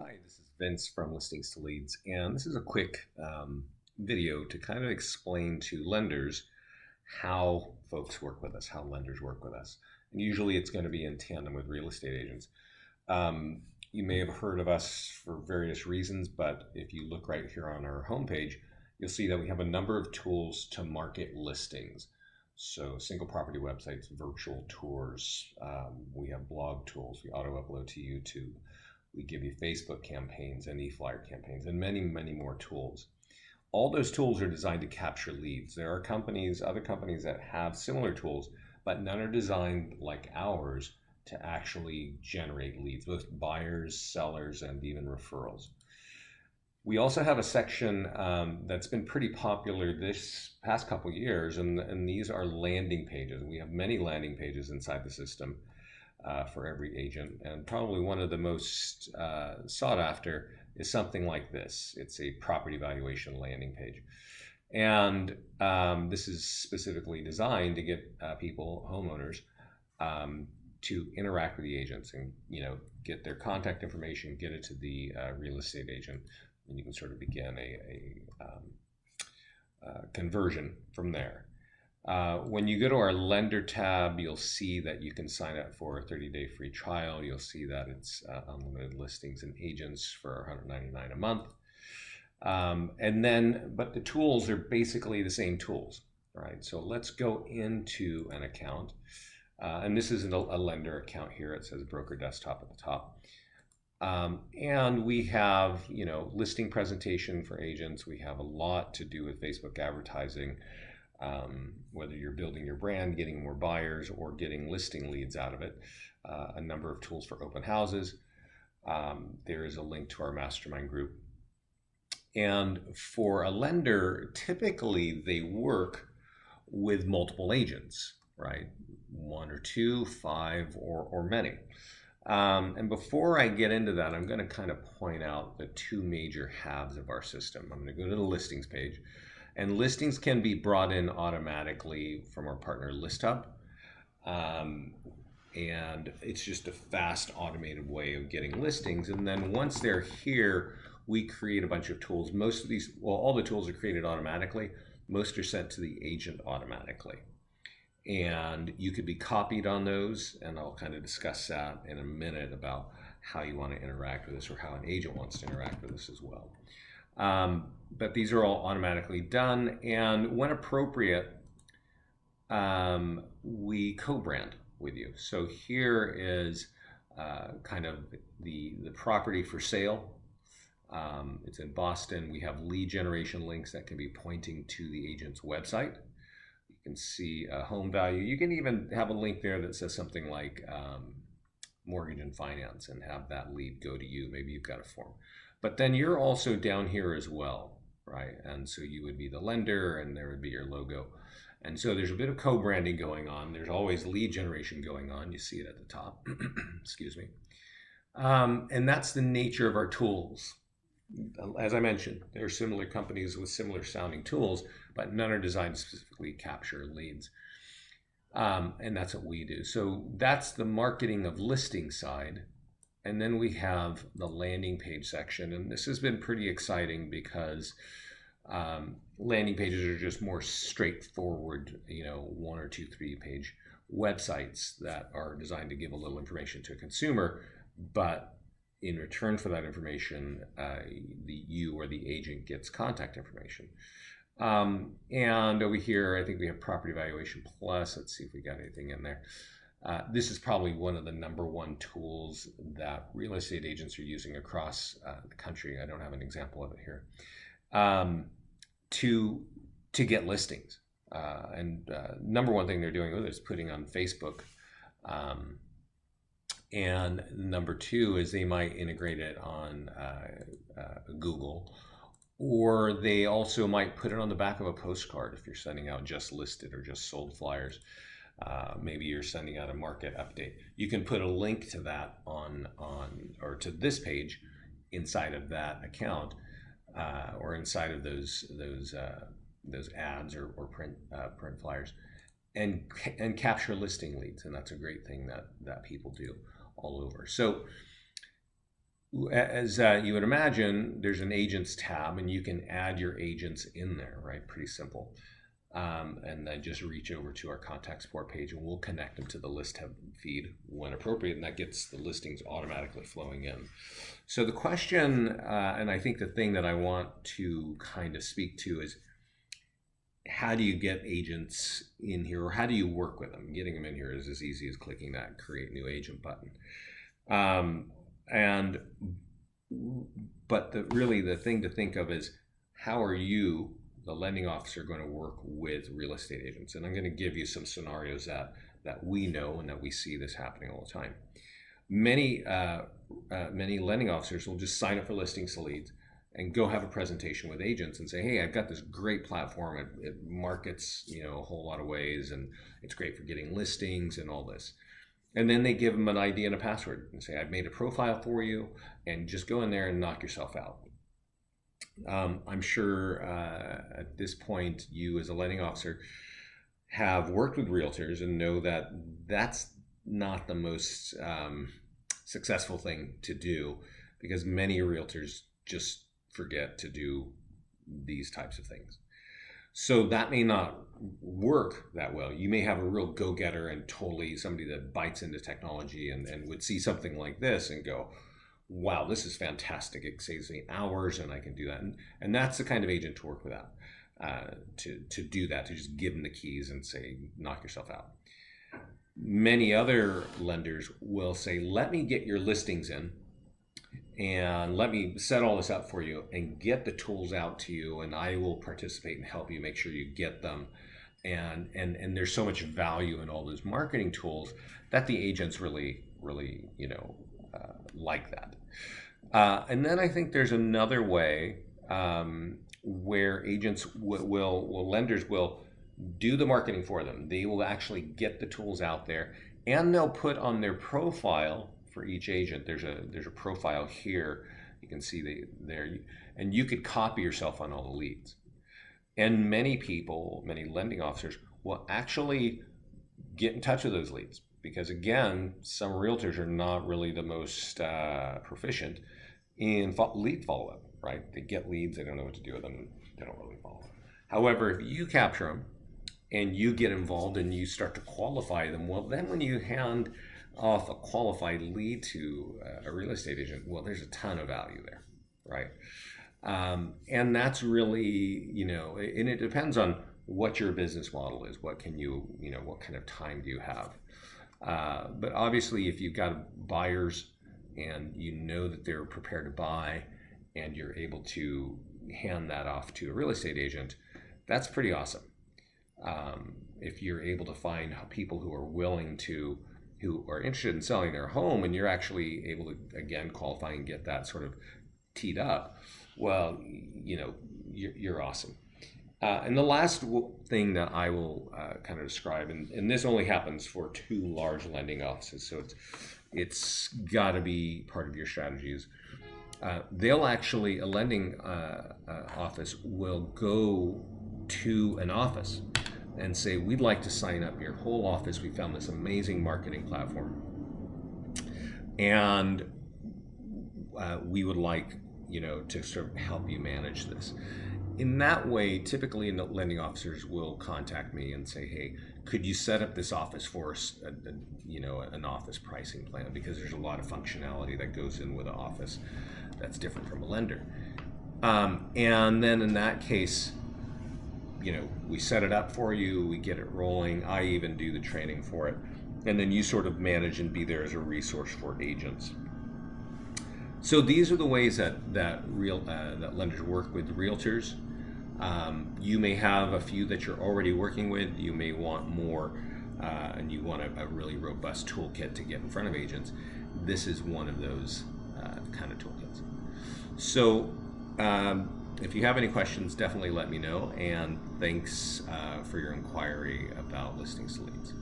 Hi, this is Vince from Listings to Leads, and this is a quick video to kind of explain to lenders how folks work with us, how lenders work with us. And usually it's going to be in tandem with real estate agents. You may have heard of us for various reasons, but if you look right here on our homepage, you'll see that we have a number of tools to market listings. So single property websites, virtual tours, we have blog tools, we auto upload to YouTube. We give you Facebook campaigns and e-flyer campaigns and many, many more tools. All those tools are designed to capture leads. There are other companies that have similar tools, but none are designed like ours to actually generate leads, both buyers, sellers, and even referrals. We also have a section that's been pretty popular this past couple years, and these are landing pages. We have many landing pages inside the system for every agent. And probably one of the most sought after is something like this. It's a property valuation landing page. And this is specifically designed to get people, homeowners, to interact with the agents and get their contact information, get it to the real estate agent, and you can sort of begin a conversion from there. When you go to our lender tab, you'll see that you can sign up for a 30-day free trial. You'll see that it's unlimited listings and agents for $199 a month. But the tools are basically the same tools, right? So let's go into an account. And this isn't a lender account here. It says broker desktop at the top. And we have, listing presentation for agents. We have a lot to do with Facebook advertising. Whether you're building your brand, getting more buyers, or getting listing leads out of it. A number of tools for open houses. There is a link to our mastermind group. And for a lender, typically they work with multiple agents, right? One or two, five, or many. And before I get into that, I'm going to kind of point out the two major halves of our system. I'm going to go to the listings page. And listings can be brought in automatically from our partner ListHub. And it's just a fast automated way of getting listings. And then once they're here, we create a bunch of tools. Most of these, well, all the tools are created automatically. Most are sent to the agent automatically. And you could be copied on those, and I'll kind of discuss that in a minute about how you want to interact with this or how an agent wants to interact with this as well. But these are all automatically done, and when appropriate, we co-brand with you. So here is kind of the property for sale. It's in Boston. We have lead generation links that can be pointing to the agent's website. You can see home value. You can even have a link there that says something like mortgage and finance and have that lead go to you. Maybe you've got a form. But then you're also down here as well, right? And so you would be the lender and there would be your logo. And so there's a bit of co-branding going on. There's always lead generation going on. You see it at the top, excuse me. And that's the nature of our tools. As I mentioned, there are similar companies with similar sounding tools, but none are designed to specifically capture leads. And that's what we do. So that's the marketing of listing side. And then we have the landing page section. And this has been pretty exciting because landing pages are just more straightforward, 1 or 2, 3 page websites that are designed to give a little information to a consumer. But in return for that information, you or the agent gets contact information. And over here, I think we have Property Valuation Plus. Let's see if we got anything in there. This is probably one of the #1 tools that real estate agents are using across the country. I don't have an example of it here. To get listings. And #1 thing they're doing with it is putting on Facebook. And #2 is they might integrate it on Google, or they also might put it on the back of a postcard if you're sending out just listed or just sold flyers. Maybe you're sending out a market update. You can put a link to that or to this page inside of that account, or inside of those ads or print flyers, and capture listing leads. And that's a great thing that people do all over. So As you would imagine, there's an agents tab, and you can add your agents in there, right? Pretty simple. And then just reach over to our contact support page, and we'll connect them to the list tab feed when appropriate, and that gets the listings automatically flowing in. So the question, and I think the thing that I want to kind of speak to is, how do you get agents in here, or how do you work with them? Getting them in here is as easy as clicking that create new agent button. But really the thing to think of is, how are you, the lending officer, going to work with real estate agents? And I'm going to give you some scenarios that we know and that we see this happening all the time. Many lending officers will just sign up for listings to leads and go have a presentation with agents and say, hey, I've got this great platform. It markets, a whole lot of ways, and it's great for getting listings and all this. And then they give them an ID and a password and say, I've made a profile for you, and just go in there and knock yourself out. I'm sure at this point, you as a lending officer have worked with realtors and know that that's not the most successful thing to do, because many realtors just forget to do these types of things. So that may not work that well. You may have a real go-getter and totally somebody that bites into technology and would see something like this and go, wow, this is fantastic. It saves me hours and I can do that. And that's the kind of agent to work with that, to do that, to just give them the keys and say, knock yourself out. Many other lenders will say, let me get your listings in, and let me set all this up for you and get the tools out to you, and I will participate and help you make sure you get them. And there's so much value in all those marketing tools that the agents really like that. And then I think there's another way where agents lenders will do the marketing for them. They will actually get the tools out there, and they'll put on their profile for each agent. There's a profile here. You can see there, and you could copy yourself on all the leads. And many lending officers will actually get in touch with those leads, because again, some realtors are not really the most proficient in lead follow-up, right? They get leads, they don't know what to do with them, they don't really follow up. However, if you capture them and you get involved and you start to qualify them, well, then when you hand off a qualified lead to a real estate agent, well, there's a ton of value there, right? And that's really, and it depends on what your business model is. What can you, what kind of time do you have? But obviously, if you've got buyers and you know that they're prepared to buy, and you're able to hand that off to a real estate agent, that's pretty awesome. If you're able to find people who are interested in selling their home, and you're actually able to, again, qualify and get that sort of teed up, well, you're awesome. And the last thing that I will kind of describe, and this only happens for 2 large lending offices, so it's got to be part of your strategies. They'll actually, a lending office will go to an office and say, we'd like to sign up your whole office. We found this amazing marketing platform, and we would like, to sort of help you manage this. In that way, typically lending officers will contact me and say, hey, could you set up this office for us, an office pricing plan, because there's a lot of functionality that goes in with an office that's different from a lender. And then in that case, we set it up for you, we get it rolling, I even do the training for it, and then you sort of manage and be there as a resource for agents. So these are the ways that lenders work with realtors. You may have a few that you're already working with. You may want more, and you want a really robust toolkit to get in front of agents. This is one of those kind of toolkits. So if you have any questions, definitely let me know. And thanks for your inquiry about listings to leads.